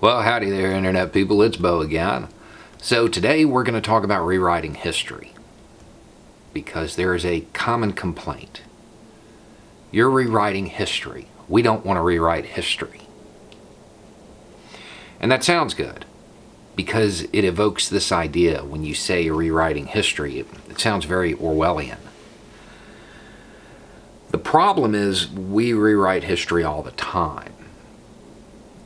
Well, howdy there, Internet people. It's Bo again. So today we're going to talk about rewriting history, because there is a common complaint. You're rewriting history. We don't want to rewrite history. And that sounds good, because it evokes this idea when you say you're rewriting history. It sounds very Orwellian. The problem is we rewrite history all the time.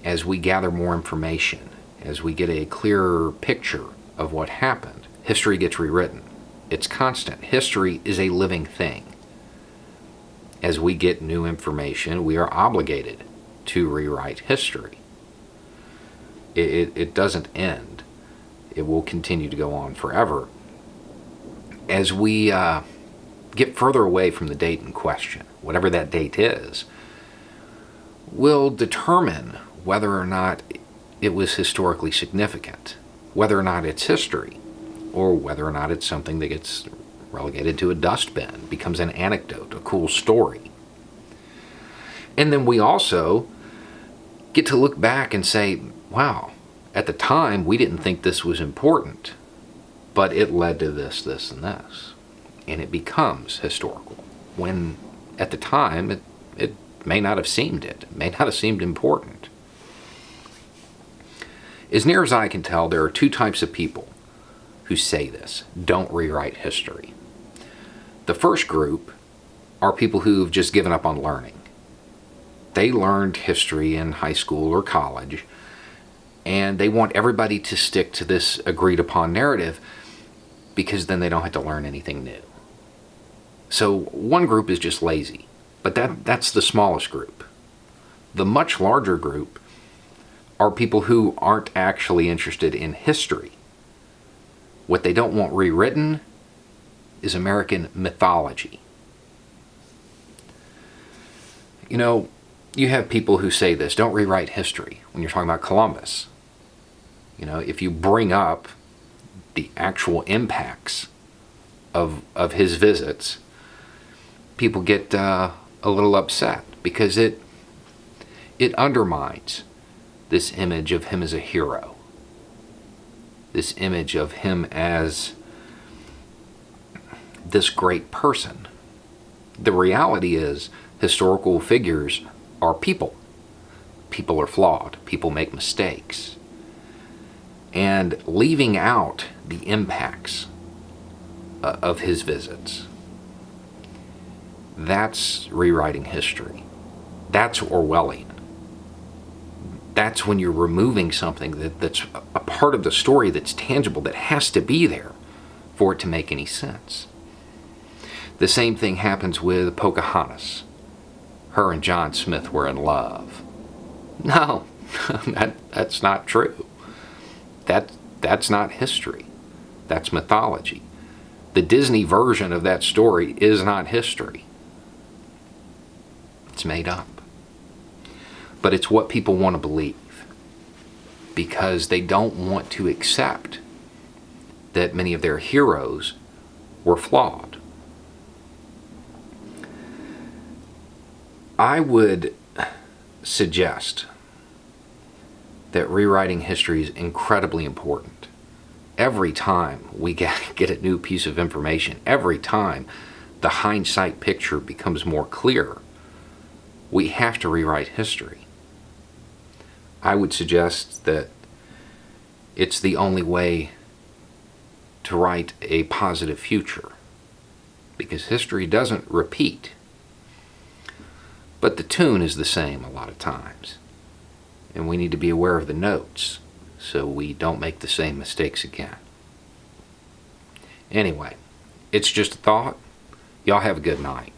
As we gather more information, as we get a clearer picture of what happened, history gets rewritten. It's constant. History is a living thing. As we get new information, we are obligated to rewrite history. It doesn't end. It will continue to go on forever. As we get further away from the date in question, whatever that date is, we'll determine whether or not it was historically significant, whether or not it's history, or whether or not it's something that gets relegated to a dustbin, becomes an anecdote, a cool story. And then we also get to look back and say, wow, at the time we didn't think this was important, but it led to this, this, and this. And it becomes historical, when at the time it may not have seemed it. It may not have seemed important. As near as I can tell, there are two types of people who say this: don't rewrite history. The first group are people who've just given up on learning. They learned history in high school or college, and they want everybody to stick to this agreed upon narrative, because then they don't have to learn anything new. So one group is just lazy, but that's the smallest group. The much larger group are people who aren't actually interested in history. What they don't want rewritten is American mythology. You know, you have people who say this: don't rewrite history, when you're talking about Columbus. You know, if you bring up the actual impacts of his visits, people get a little upset, because it undermines this image of him as a hero, this image of him as this great person. The reality is, historical figures are people. People are flawed. People make mistakes. And leaving out the impacts of his visits, that's rewriting history. That's Orwellian. That's when you're removing something that's a part of the story that's tangible, that has to be there for it to make any sense. The same thing happens with Pocahontas. Her and John Smith were in love. No, that's not true. That's not history. That's mythology. The Disney version of that story is not history. It's made up. But it's what people want to believe, because they don't want to accept that many of their heroes were flawed. I would suggest that rewriting history is incredibly important. Every time we get a new piece of information, every time the hindsight picture becomes more clear, we have to rewrite history. I would suggest that it's the only way to write a positive future, because history doesn't repeat. But the tune is the same a lot of times, and we need to be aware of the notes so we don't make the same mistakes again. Anyway, it's just a thought. Y'all have a good night.